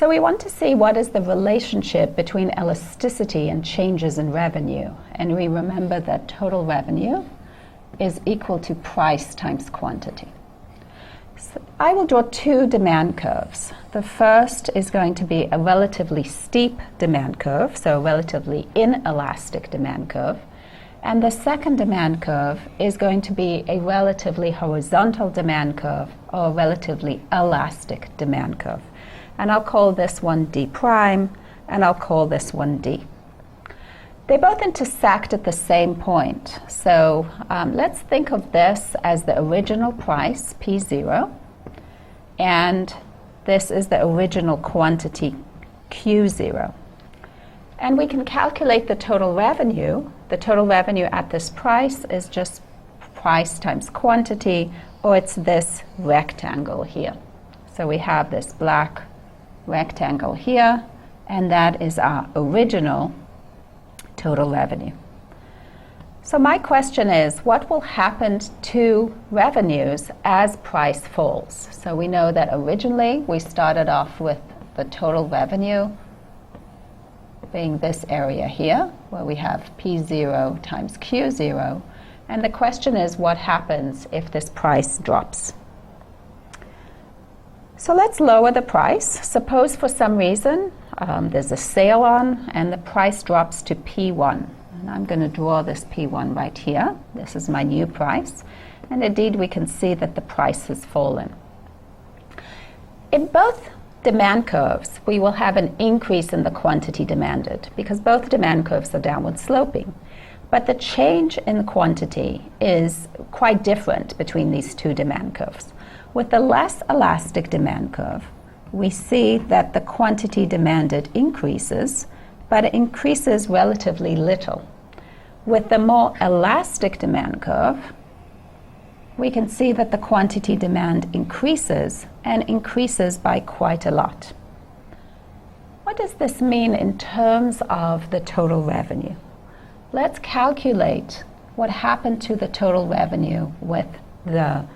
So we want to see what is the relationship between elasticity and changes in revenue. And we remember that total revenue is equal to price times quantity. So I will draw two demand curves. The first is going to be a relatively steep demand curve, so a relatively inelastic demand curve. And the second demand curve is going to be a relatively horizontal demand curve or a relatively elastic demand curve. And I'll call this one D prime, and I'll call this one D. They both intersect at the same point. So let's think of this as the original price, P0, and this is the original quantity, Q0. And we can calculate the total revenue. The total revenue at this price is just price times quantity, or it's this rectangle here. So we have this black rectangle here, and that is our original total revenue. So my question is, what will happen to revenues as price falls? So we know that originally we started off with the total revenue being this area here, where we have P0 times Q0. And the question is, what happens if this price drops? So let's lower the price. Suppose for some reason there's a sale on and the price drops to P1. And I'm going to draw this P1 right here. This is my new price. And indeed, we can see that the price has fallen. In both demand curves, we will have an increase in the quantity demanded because both demand curves are downward sloping. But the change in the quantity is quite different between these two demand curves. With the less elastic demand curve, we see that the quantity demanded increases, but it increases relatively little. With the more elastic demand curve, we can see that the quantity demand increases and increases by quite a lot. What does this mean in terms of the total revenue? Let's calculate what happened to the total revenue with the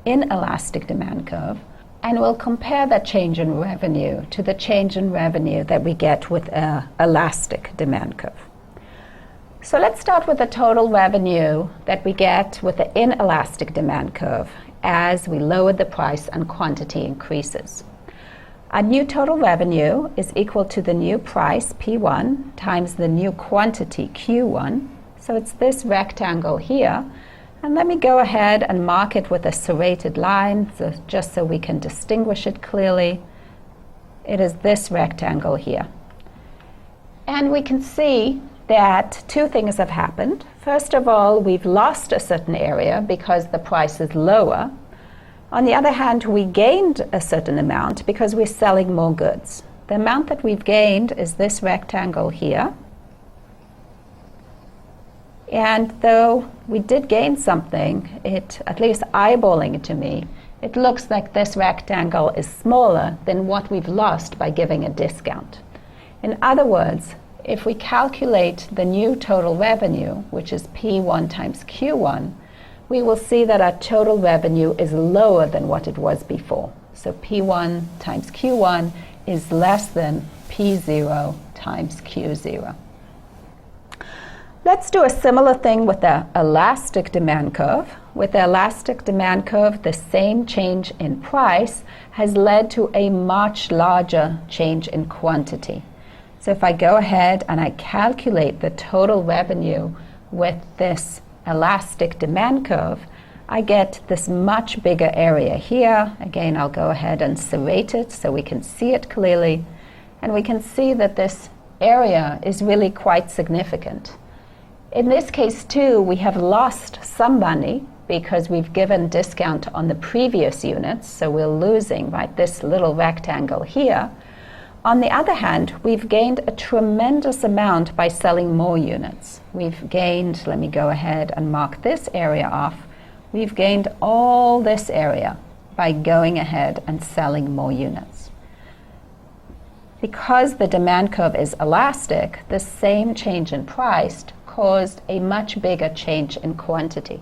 inelastic demand curve, and we'll compare that change in revenue to the change in revenue that we get with an elastic demand curve. So let's start with the total revenue that we get with the inelastic demand curve as we lower the price and quantity increases. Our new total revenue is equal to the new price, P1, times the new quantity, Q1. So it's this rectangle here. And let me go ahead and mark it with a serrated line, just so we can distinguish it clearly. It is this rectangle here. And we can see that two things have happened. First of all, we've lost a certain area because the price is lower. On the other hand, we gained a certain amount because we're selling more goods. The amount that we've gained is this rectangle here. And though we did gain something, at least eyeballing it to me, it looks like this rectangle is smaller than what we've lost by giving a discount. In other words, if we calculate the new total revenue, which is P1 times Q1, we will see that our total revenue is lower than what it was before. So P1 times Q1 is less than P0 times Q0. Let's do a similar thing with the elastic demand curve. With the elastic demand curve, the same change in price has led to a much larger change in quantity. So if I go ahead and I calculate the total revenue with this elastic demand curve, I get this much bigger area here. Again, I'll go ahead and serrate it so we can see it clearly. And we can see that this area is really quite significant. In this case, too, we have lost some money because we've given discount on the previous units, so we're losing, right, this little rectangle here. On the other hand, we've gained a tremendous amount by selling more units. We've gained, let me go ahead and mark this area off, we've gained all this area by going ahead and selling more units. Because the demand curve is elastic, the same change in price caused a much bigger change in quantity.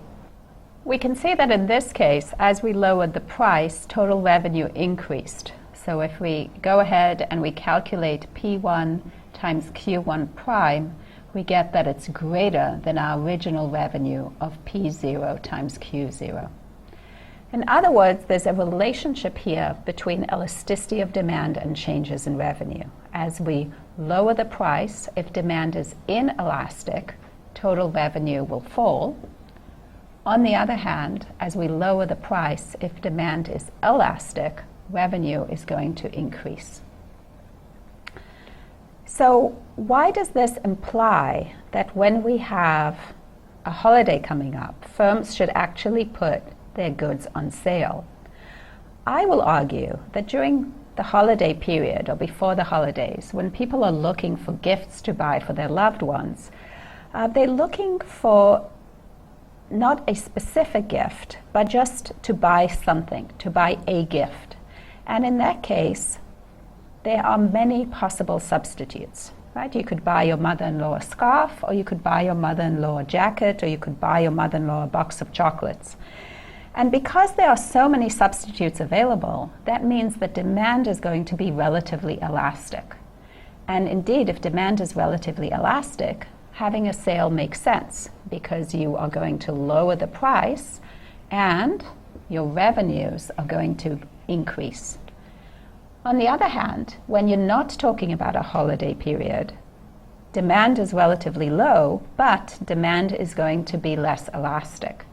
We can see that in this case, as we lowered the price, total revenue increased. So if we go ahead and we calculate P1 times Q1 prime, we get that it's greater than our original revenue of P0 times Q0. In other words, there's a relationship here between elasticity of demand and changes in revenue. As we lower the price, if demand is inelastic, total revenue will fall. On the other hand, as we lower the price, if demand is elastic, revenue is going to increase. So why does this imply that when we have a holiday coming up, firms should actually put their goods on sale? I will argue that during the holiday period or before the holidays, when people are looking for gifts to buy for their loved ones, they're looking for not a specific gift, but just to buy something, to buy a gift. And in that case, there are many possible substitutes, right? You could buy your mother-in-law a scarf, or you could buy your mother-in-law a jacket, or you could buy your mother-in-law a box of chocolates. And because there are so many substitutes available, that means that demand is going to be relatively elastic. And indeed, if demand is relatively elastic, having a sale makes sense because you are going to lower the price and your revenues are going to increase. On the other hand, when you're not talking about a holiday period, demand is relatively low, but demand is going to be less elastic.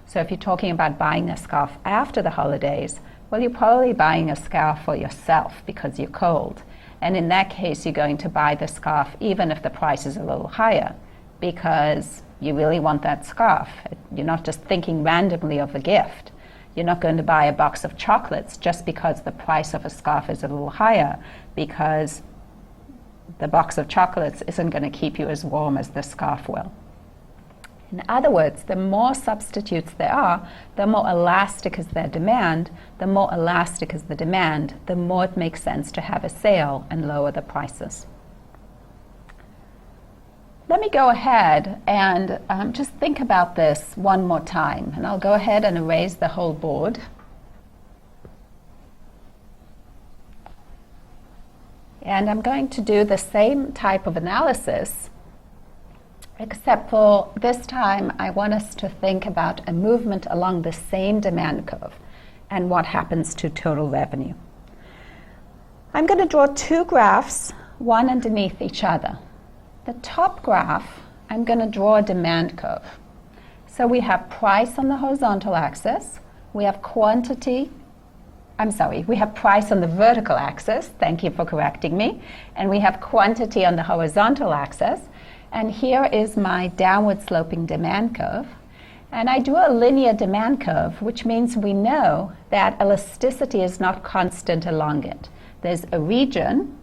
So if you're talking about buying a scarf after the holidays, well, you're probably buying a scarf for yourself because you're cold. And in that case, you're going to buy the scarf even if the price is a little higher because you really want that scarf. You're not just thinking randomly of a gift. You're not going to buy a box of chocolates just because the price of a scarf is a little higher, because the box of chocolates isn't going to keep you as warm as the scarf will. In other words, the more substitutes there are, the more elastic is their demand. The more elastic is the demand, the more it makes sense to have a sale and lower the prices. Let me go ahead and just think about this one more time. And I'll go ahead and erase the whole board. And I'm going to do the same type of analysis, except for this time I want us to think about a movement along the same demand curve and what happens to total revenue. I'm going to draw two graphs, one underneath each other. The top graph, I'm going to draw a demand curve. So we have price on the horizontal axis, we have we have price on the vertical axis, thank you for correcting me, and we have quantity on the horizontal axis. And here is my downward sloping demand curve. And I drew a linear demand curve, which means we know that elasticity is not constant along it. There's a region,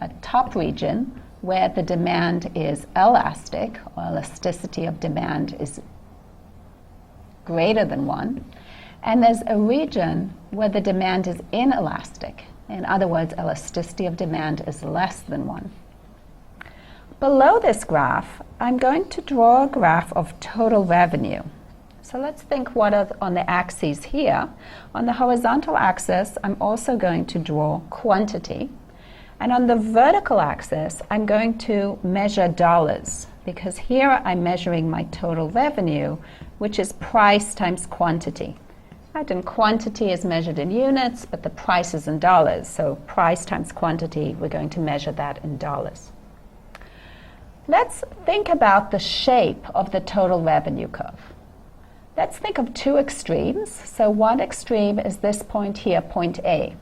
a top region, where the demand is elastic, or elasticity of demand is greater than 1. And there's a region where the demand is inelastic. In other words, elasticity of demand is less than 1. Below this graph, I'm going to draw a graph of total revenue. So let's think what are on the axes here. On the horizontal axis, I'm also going to draw quantity. And on the vertical axis, I'm going to measure dollars, because here I'm measuring my total revenue, which is price times quantity. Right? And quantity is measured in units, but the price is in dollars. So price times quantity, we're going to measure that in dollars. Let's think about the shape of the total revenue curve. Let's think of two extremes. So one extreme is this point here, point A.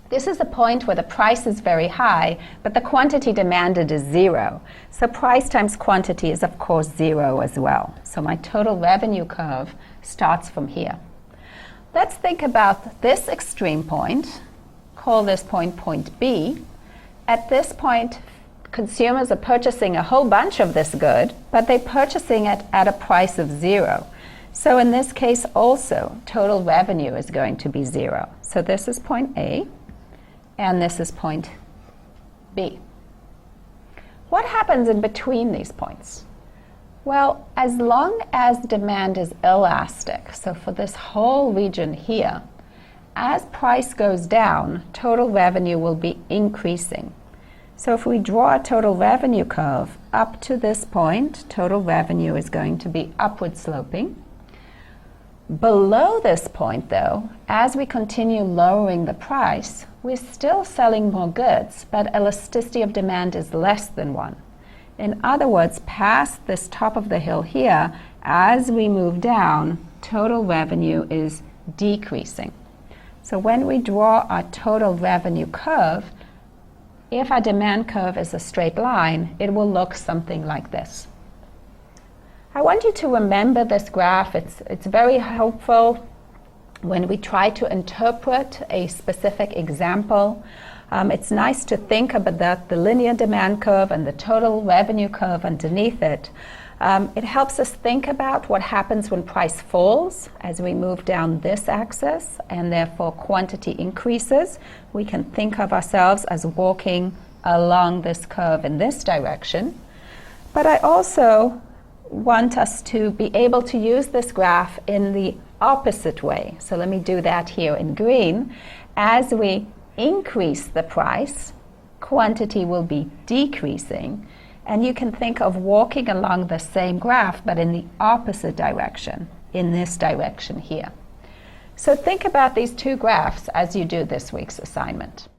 This is a point where the price is very high, but the quantity demanded is 0. So price times quantity is, of course, 0 as well. So my total revenue curve starts from here. Let's think about this extreme point. Call this point point B. At this point, consumers are purchasing a whole bunch of this good, but they're purchasing it at a price of 0. So in this case also, total revenue is going to be 0. So this is point A. And this is point B. What happens in between these points? Well, as long as demand is elastic, so for this whole region here, as price goes down, total revenue will be increasing. So if we draw a total revenue curve up to this point, total revenue is going to be upward sloping. Below this point, though, as we continue lowering the price, we're still selling more goods, but elasticity of demand is less than 1. In other words, past this top of the hill here, as we move down, total revenue is decreasing. So when we draw our total revenue curve, if our demand curve is a straight line, it will look something like this. I want you to remember this graph. It's very helpful when we try to interpret a specific example. It's nice to think about the linear demand curve and the total revenue curve underneath it. It helps us think about what happens when price falls as we move down this axis, and therefore quantity increases. We can think of ourselves as walking along this curve in this direction. But I also want us to be able to use this graph in the opposite way. So let me do that here in green. As we increase the price, quantity will be decreasing. And you can think of walking along the same graph, but in the opposite direction, in this direction here. So think about these two graphs as you do this week's assignment.